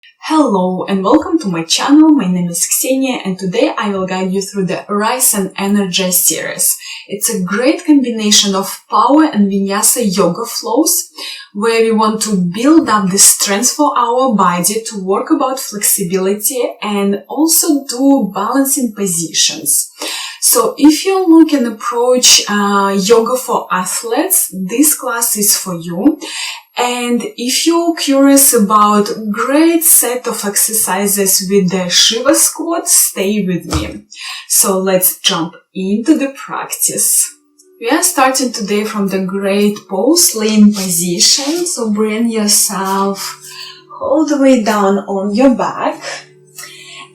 Hello and welcome to my channel. My name is Ksenia and today I will guide you through the Rise and Energize series. It's a great combination of power and Vinyasa yoga flows where we want to build up the strength for our body, to work about flexibility and also do balancing positions. So if you look and approach yoga for athletes, this class is for you. And if you're curious about great set of exercises with the Shiva squat, stay with me. So let's jump into the practice. We are starting today from the great pose, laying position. So bring yourself all the way down on your back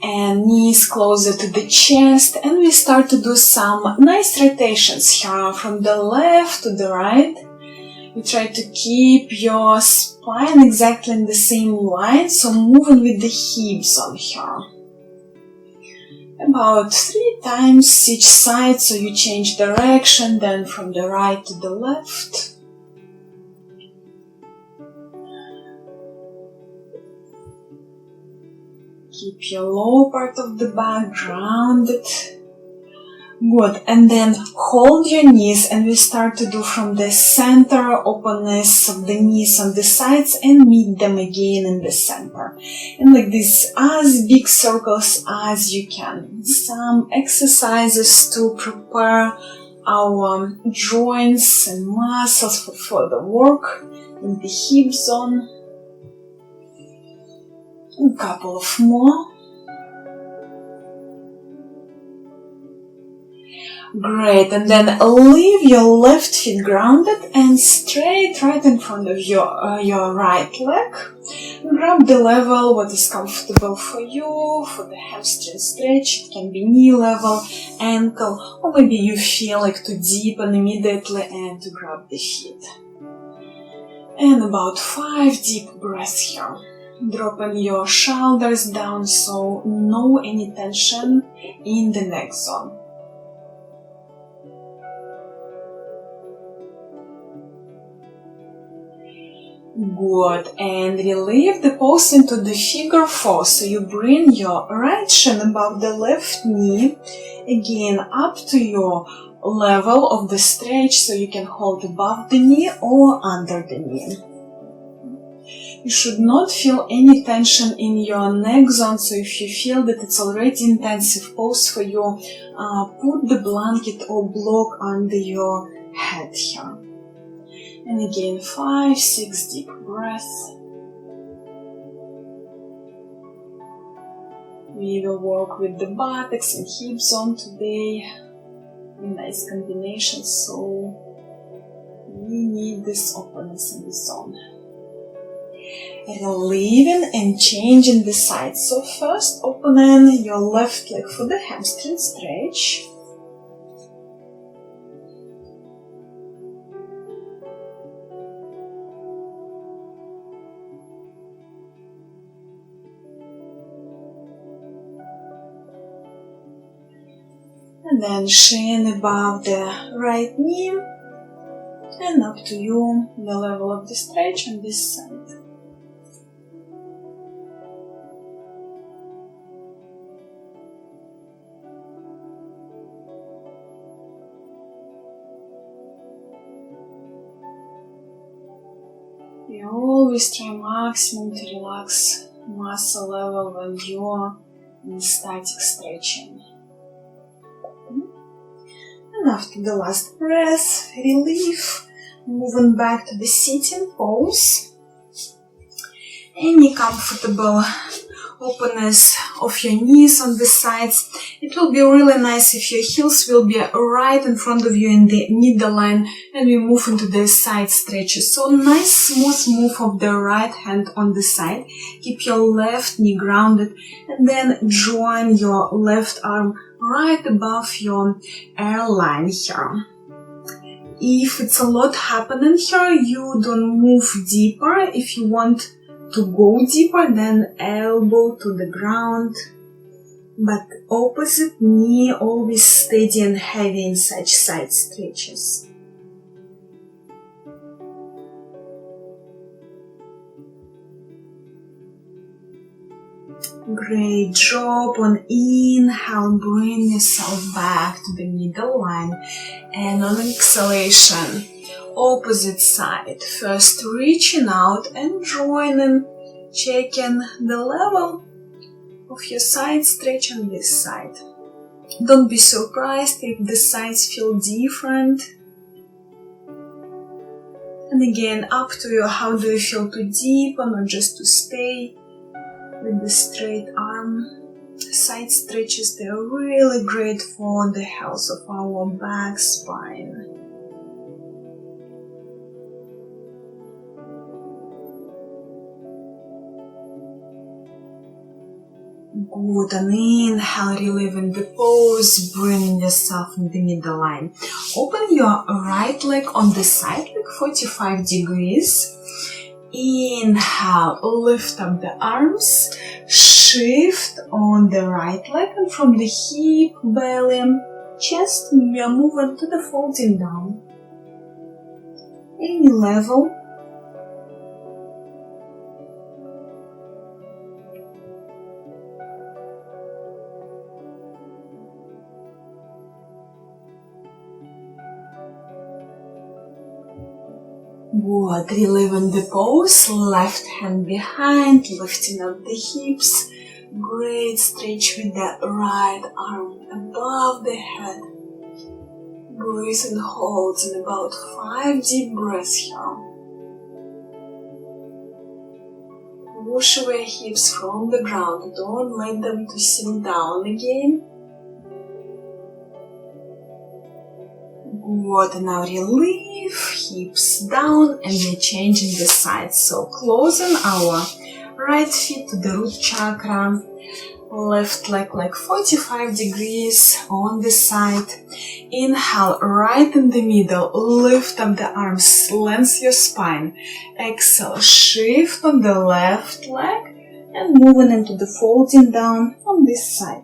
and knees closer to the chest. And we start to do some nice rotations here from the left to the right. You try to keep your spine exactly in the same line, so moving with the hips on here. About 3 times each side, so you change direction, then from the right to the left. Keep your lower part of the back grounded. Good, and then hold your knees and we start to do from the center, openness of the knees on the sides and meet them again in the center. And like this, as big circles as you can. Some exercises to prepare our joints and muscles for further work in the hip zone. A couple of more. Great, and then leave your left foot grounded and straight right in front of your right leg. Grab the level what is comfortable for you, for the hamstring stretch. It can be knee level, ankle, or maybe you feel like to deepen immediately and to grab the feet. And about 5 deep breaths here. Dropping your shoulders down, so no any tension in the neck zone. Good, and relieve the pose into the figure 4, so you bring your right shin above the left knee, again up to your level of the stretch, so you can hold above the knee or under the knee. You should not feel any tension in your neck zone, so if you feel that it's already intensive pose for you, put the blanket or block under your head here. And again, 5-6 deep breaths. We will work with the buttocks and hip zone today. A nice combination, so we need this openness in the zone. Relieving and changing the sides. So first opening your left leg for the hamstring stretch. And then shin above the right knee and up to you, the level of the stretch on this side. We always try maximum to relax muscle level when you're in static stretching. And after the last breath, relief, moving back to the sitting pose. Any comfortable openness of your knees on the sides. It will be really nice if your heels will be right in front of you in the middle line and we move into the side stretches. So nice smooth move of the right hand on the side. Keep your left knee grounded and then join your left arm right above your airline here. If it's a lot happening here, you don't move deeper. If you want to go deeper, then elbow to the ground, but opposite knee always steady and heavy in such side stretches. Great job. On inhale, bring yourself back to the middle line. And on exhalation, opposite side. First reaching out and joining, checking the level of your side stretch on this side. Don't be surprised if the sides feel different. And again, up to you, how do you feel to deepen or just to stay with the straight arm? Side stretches, they're really great for the health of our back, spine. Good, and inhale, reliving the pose, bringing yourself in the middle line. Open your right leg on the side, like 45 degrees. Inhale, lift up the arms, shift on the right leg, and from the hip, belly, chest, we are moving to the folding down. Any level. Good, reliving the pose, left hand behind, lifting up the hips. Great stretch with the right arm above the head. Breathe and hold in about 5 deep breaths here. Push away hips from the ground, don't let them to sink down again. Good, now relieve, hips down, and we're changing the sides. So closing our right feet to the root chakra, left leg like 45 degrees on the side. Inhale, right in the middle, lift up the arms, lengthen your spine. Exhale, shift on the left leg and moving into the folding down on this side.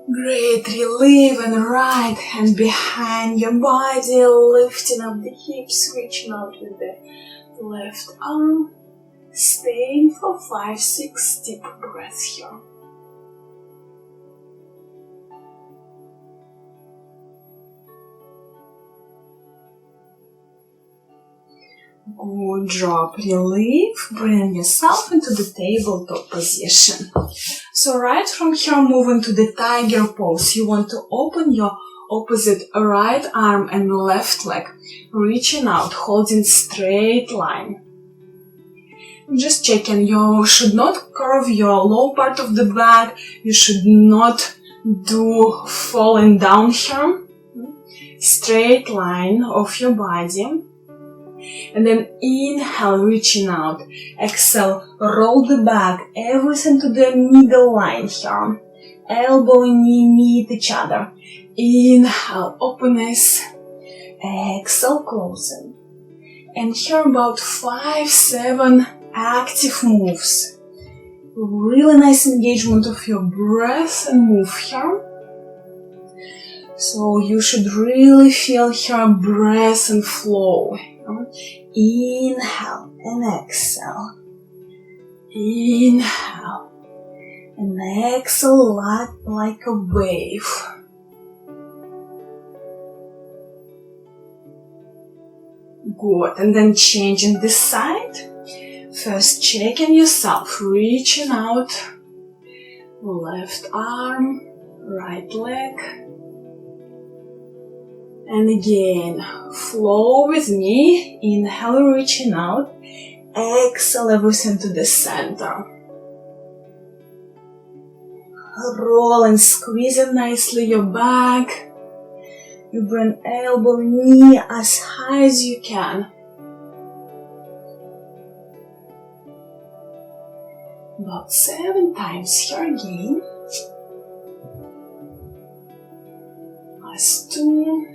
Great, relieve and right hand behind your body, lifting up the hips, reaching out with the left arm, staying for 5-6 deep breaths here. Good job, relieve, bring yourself into the tabletop position. So right from here, moving to the tiger pose, you want to open your opposite right arm and left leg, reaching out, holding straight line. Just checking, you should not curve your low part of the back, you should not do falling down here. Straight line of your body. And then inhale, reaching out. Exhale, roll the back, everything to the middle line here. Elbow and knee meet each other. Inhale, openness. Exhale, closing. And here about 5-7 active moves. Really nice engagement of your breath and move here. So you should really feel here breath and flow. Inhale and exhale. Inhale and exhale like a wave. Good, and then changing the side. First checking yourself, reaching out. Left arm, right leg. And again, flow with me. Inhale, reaching out. Exhale, everything to the center. Roll and squeeze it nicely your back. You bring elbow, knee as high as you can. About 7 times here again. Last 2.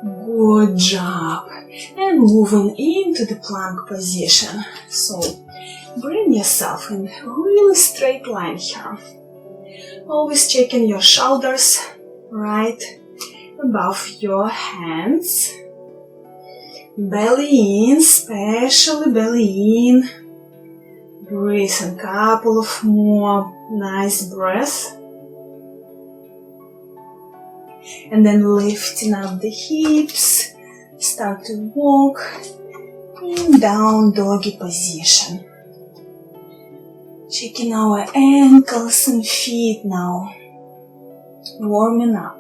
Good job. And moving into the plank position. So bring yourself in a really straight line here. Always checking your shoulders right above your hands. Belly in, especially belly in. Breathe a couple of more nice breaths. And then lifting up the hips. Start to walk in down doggy position. Checking our ankles and feet now. Warming up.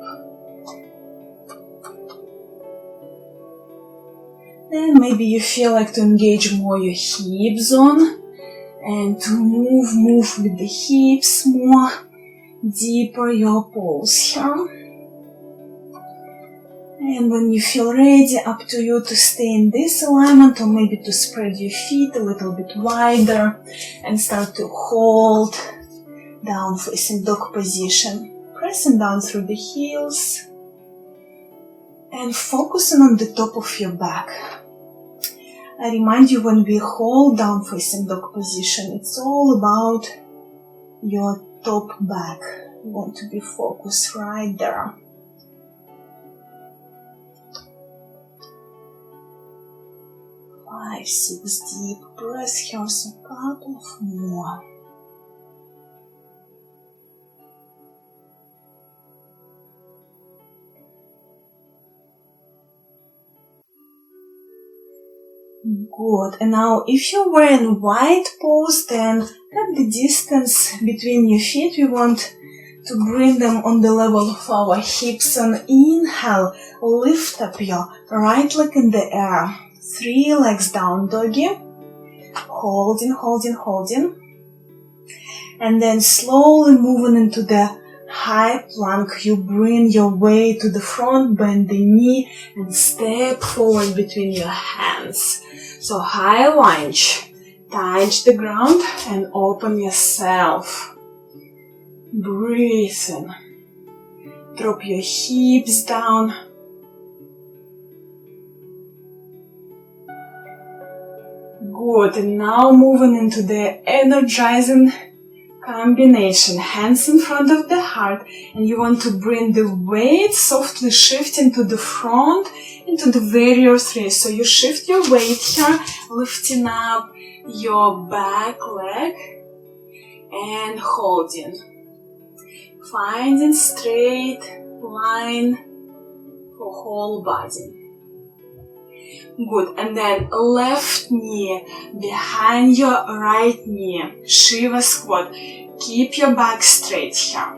Then maybe you feel like to engage more your hip zone and to move with the hips more, deeper your pose here. And when you feel ready, up to you to stay in this alignment or maybe to spread your feet a little bit wider and start to hold down facing dog position. Pressing down through the heels and focusing on the top of your back. I remind you, when we hold down facing dog position, it's all about your top back. You want to be focused right there. 5, 6 deep breaths here, so a couple of more. Good. And now if you're wearing wide pose, then at the distance between your feet, we want to bring them on the level of our hips. And inhale, lift up your right leg in the air. 3 legs down doggy. Holding, holding, holding. And then slowly moving into the high plank. You bring your weight to the front, bend the knee and step forward between your hands. So high lunge, touch the ground and open yourself. Breathe in. Drop your hips down. Good, and now moving into the energizing combination. Hands in front of the heart, and you want to bring the weight softly shifting to the front into the warrior 3. So you shift your weight here, lifting up your back leg and holding. Finding straight line for whole body. Good, and then left knee behind your right knee, Shiva squat. Keep your back straight here.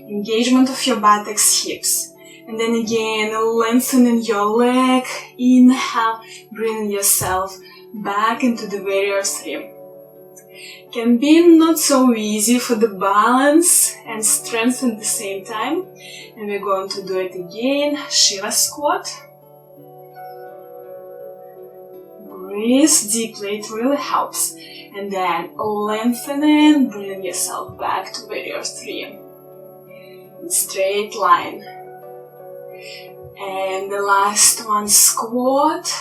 Engagement of your buttocks, hips. And then again, lengthening your leg. Inhale, bringing yourself back into the warrior 3. Can be not so easy for the balance and strength at the same time. And we're going to do it again, Shiva squat. Breathe deeply, it really helps. And then lengthening, bring yourself back to warrior 3. Straight line. And the last one, squat.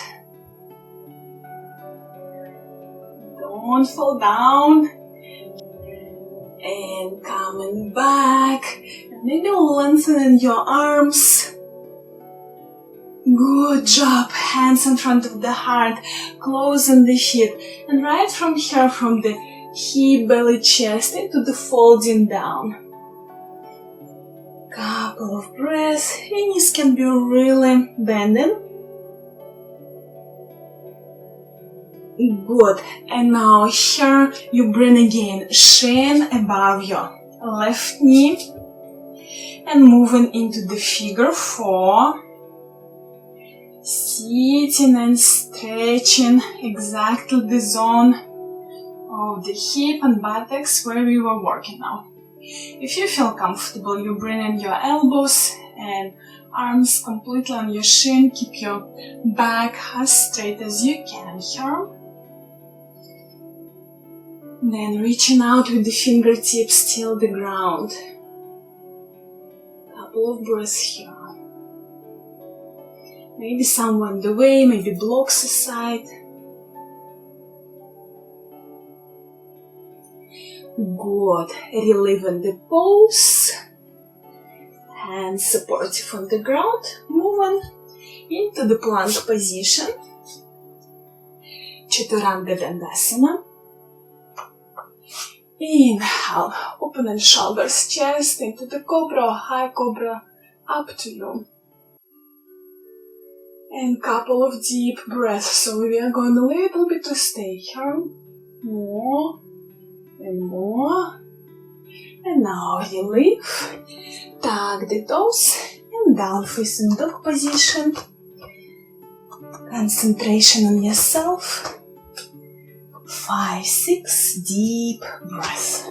Don't fall down. And coming back. And maybe lengthening your arms. Good job. Hands in front of the heart, closing the feet. And right from here, from the hip, belly, chest, into the folding down. Couple of breaths. Knees can be really bending. Good. And now here you bring again shin above your left knee. And moving into the figure 4. Sitting and stretching exactly the zone of the hip and buttocks where we were working now. If you feel comfortable, you bring in your elbows and arms completely on your shin. Keep your back as straight as you can here. Then reaching out with the fingertips till the ground. Couple of breaths here. Maybe someone in the way, maybe blocks aside. Good. Relieving the pose. Hands supportive on the ground. Moving into the plank position. Chaturanga Dandasana. Inhale, open and shoulders, chest into the cobra or high cobra, up to you. And couple of deep breaths. So we are going a little bit to stay here. More and more. And now relief. Tuck the toes and down facing dog position. Concentration on yourself. 5, 6 deep breaths.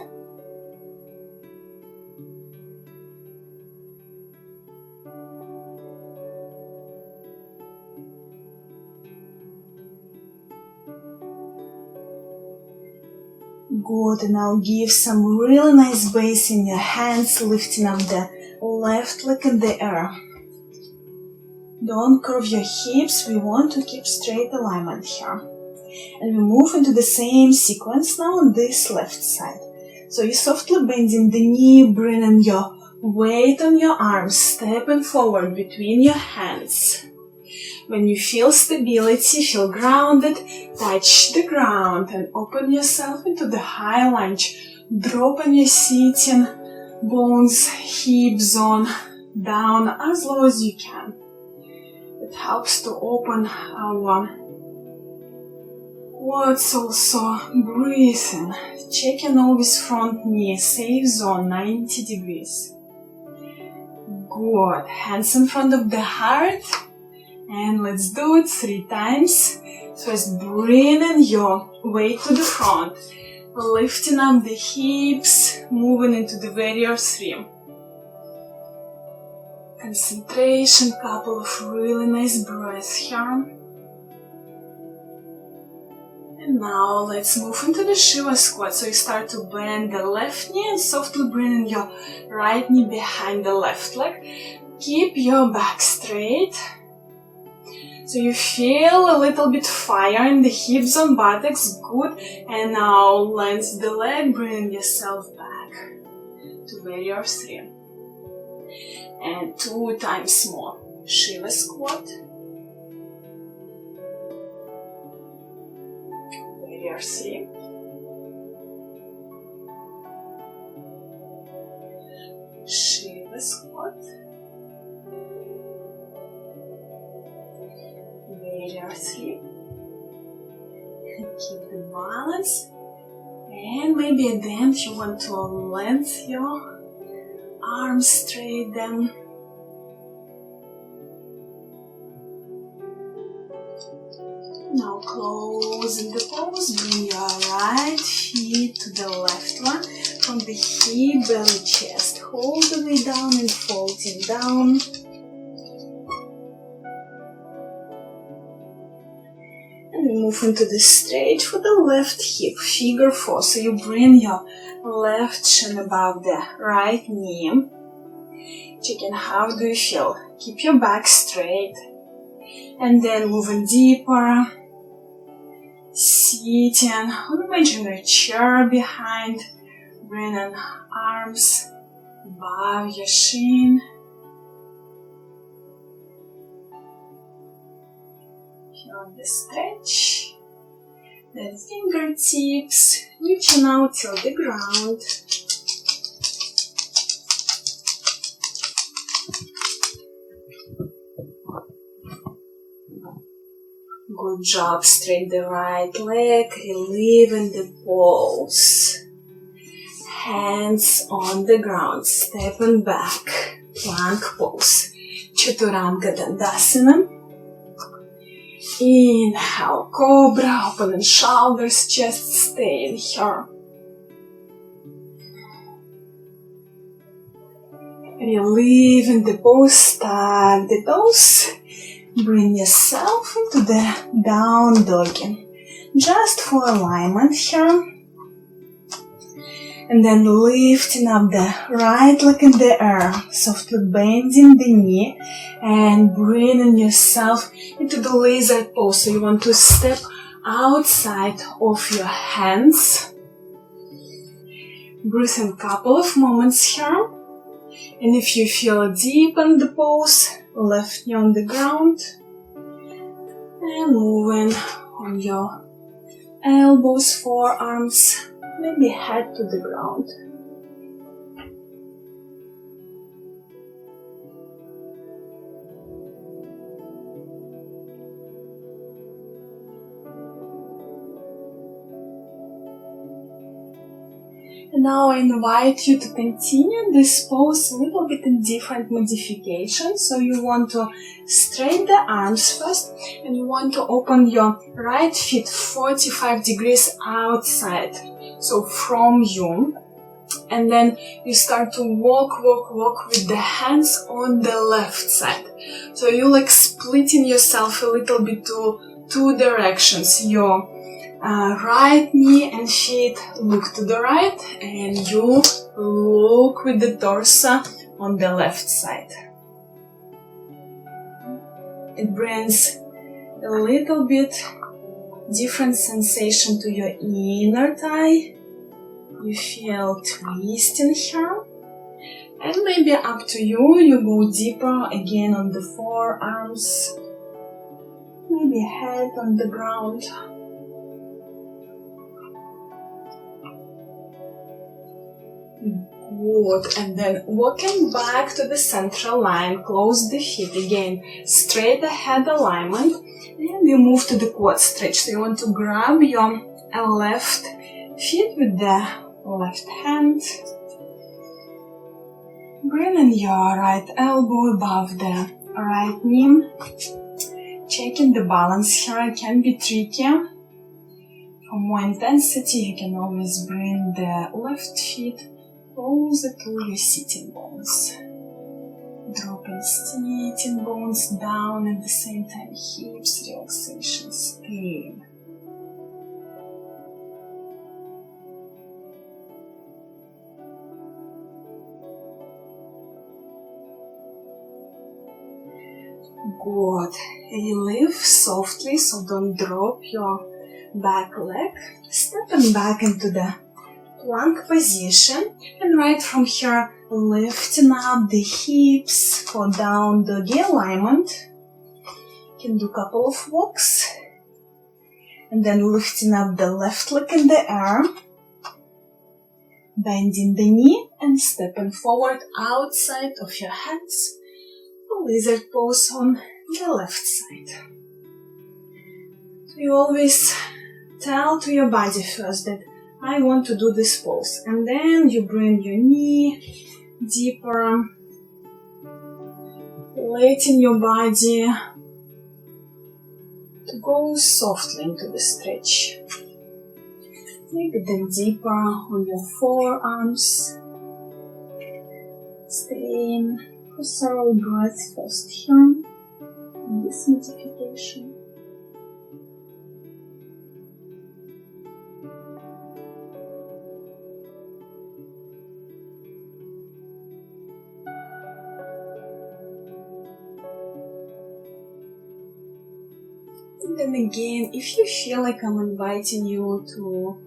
Good, now give some really nice base in your hands, lifting up the left leg in the air. Don't curve your hips, we want to keep straight alignment here. And we move into the same sequence now on this left side. So you're softly bending the knee, bringing your weight on your arms, stepping forward between your hands. When you feel stability, feel grounded, touch the ground and open yourself into the high lunge. Drop on your sitting bones, hip zone, down as low as you can. It helps to open our quads also. Breathing, checking always front knee, safe zone, 90 degrees. Good, hands in front of the heart. And let's do it 3 times. First, bringing your weight to the front, lifting up the hips, moving into the warrior 3. Concentration, couple of really nice breaths here. And now let's move into the Shiva squat. So you start to bend the left knee and softly bringing your right knee behind the left leg. Keep your back straight. So you feel a little bit fire in the hip zone, buttocks, good. And now lengthen the leg, bring yourself back to warrior 3. And 2 times more. Shiva squat. Warrior 3. Shiva squat. Warrior 3. Keep the balance. And maybe at the end you want to lengthen your arms straight then. Now closing the pose, bring your right feet to the left one. From the hip, belly, chest, hold the way down and folding down. Move into the straight for the left hip, figure 4. So you bring your left shin above the right knee. Checking how do you feel. Keep your back straight. And then moving deeper. Sitting on imaginary chair behind. Bringing arms above your shin. On the stretch, then fingertips reaching out till the ground. Good job, straight the right leg, relieving the pose. Hands on the ground, stepping back, plank pose. Chaturanga Dandasana. Inhale, cobra, opening shoulders, chest, staying here. Relieving the pose, tuck the toes. Bring yourself into the down doggy. Just for alignment here. And then lifting up the right leg in the air, softly bending the knee and bringing yourself into the lizard pose. So you want to step outside of your hands. Breathe in a couple of moments here. And if you feel deep in the pose, left knee on the ground and moving on your elbows, forearms, maybe head to the ground. And now I invite you to continue this pose a little bit in different modifications. So you want to straighten the arms first, and you want to open your right feet 45 degrees outside. So from you. And then you start to walk with the hands on the left side. So you're like splitting yourself a little bit to two directions. Your right knee and feet look to the right, and you look with the torso on the left side. It brings a little bit different sensation to your inner thigh. You feel twisting here. And maybe up to you, you go deeper again on the forearms. Maybe head on the ground. Good. And then walking back to the central line, close the feet again, straight ahead alignment, and you move to the quad stretch. So you want to grab your left feet with the left hand, bringing your right elbow above the right knee, checking the balance here. It can be tricky. For more intensity, you can always bring the left feet closer to your sitting bones. Dropping sitting bones down, at the same time hips, relaxation, staying. Good. You lift softly, so don't drop your back leg. Stepping back into the plank position, and right from here lifting up the hips for down doggy alignment. You can do a couple of walks, and then lifting up the left leg in the air, bending the knee and stepping forward outside of your hands. Lizard pose on the left side. So you always tell to your body first that I want to do this pose, and then you bring your knee deeper, letting your body to go softly into the stretch. Maybe then deeper on your forearms, staying for several breaths first here in this modification. And then again, if you feel like I'm inviting you to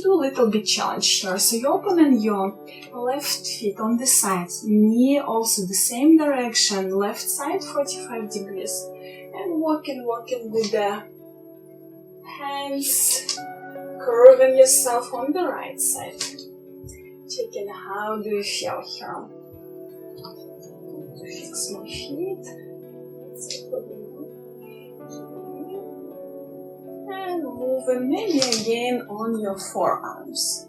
do a little bit challenge here. So you open your left feet on the sides, knee also the same direction, left side 45 degrees. And walking with the hands, curving yourself on the right side. Checking how do you feel here. Fix my feet. And moving maybe again on your forearms.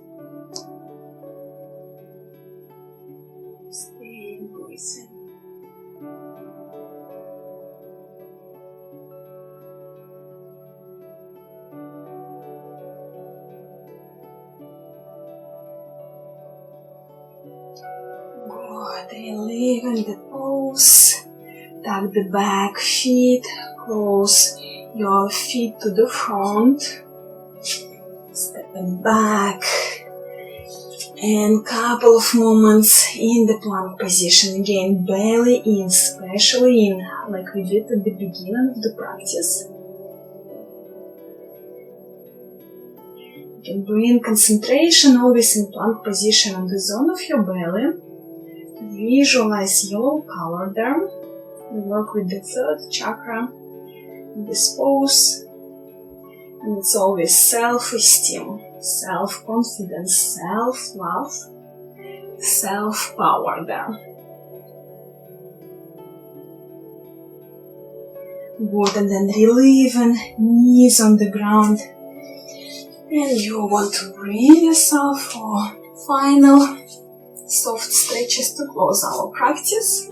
Stay breathing. Good. Leave in the pose. Tuck the back feet. Close your feet to the front, stepping back And couple of moments in the plank position. Again, belly in, especially in, like we did at the beginning of the practice. You can bring concentration always in plank position on the zone of your belly. Visualize your power there. We work with the third chakra in this pose. And it's always self-esteem, self-confidence, self-love, self-power there. Good, and then relieving knees on the ground. And you want to bring yourself for final soft stretches to close our practice.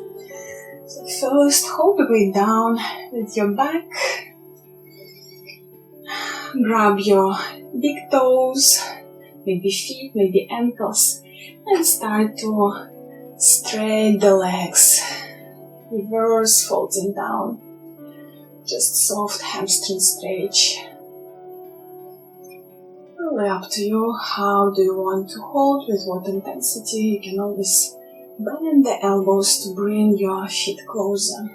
So first, hold the weight down with your back. Grab your big toes, maybe feet, maybe ankles, and start to straighten the legs. Reverse folding down. Just soft hamstring stretch. Really up to you. How do you want to hold, with what intensity? You can always bend the elbows to bring your feet closer.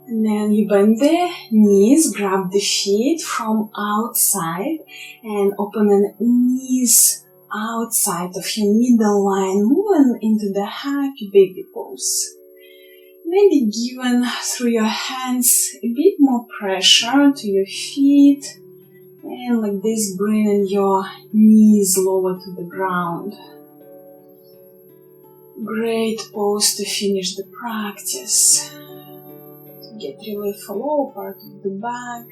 And then you bend the knees, grab the feet from outside and open the knees outside of your middle line, moving into the happy baby pose. Maybe giving through your hands a bit more pressure to your feet, and like this bringing your knees lower to the ground. Great pose to finish the practice. Get relief for lower part of the back,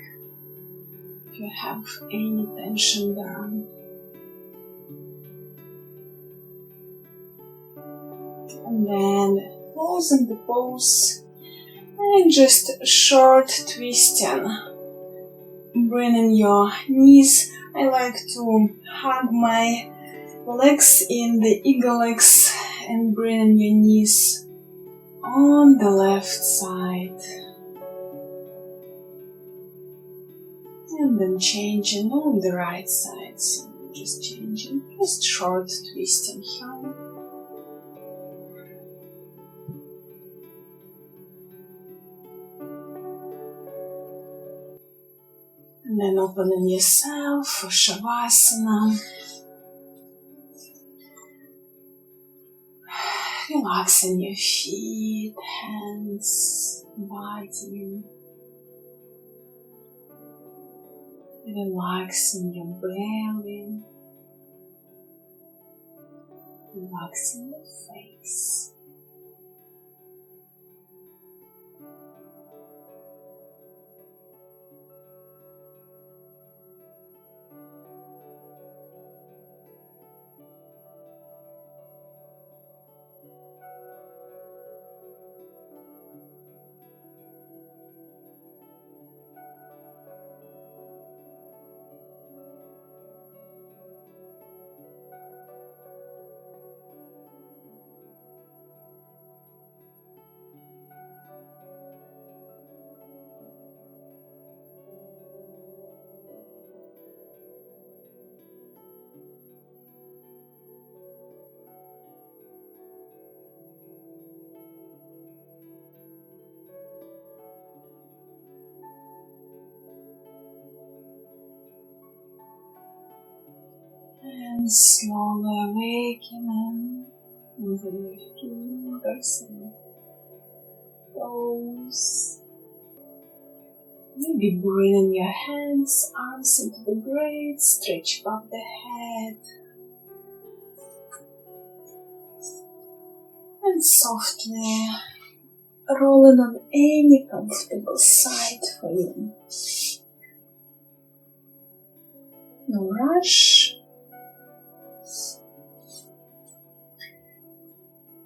if you have any tension there. And then closing the pose and just short twisting. Bringing your knees. I like to hug my legs in the eagle legs and bringing your knees on the left side. And then changing on the right side, so just changing, just short twisting here. And then opening yourself for shavasana. Relaxing your feet, hands, body. Relaxing your belly, relaxing your face. And slowly awakening, moving your fingers and toes. Maybe bringing your hands, arms into the grave, stretch above the head. And softly rolling on any comfortable side for you. No rush.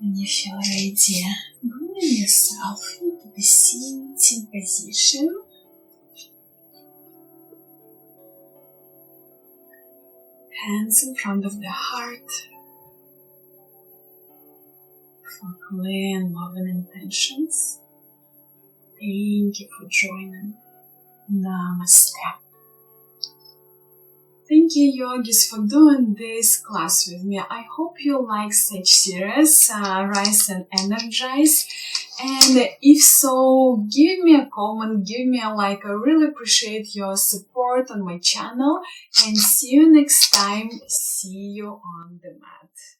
When you feel ready, bring yourself into the sitting position. Hands in front of the heart. for clean, loving intentions. Thank you for joining. Namaste. Thank you, yogis, for doing this class with me. I hope you like such series, Rise and Energize. And if so, give me a comment, give me a like. I really appreciate your support on my channel. And see you next time. See you on the mat.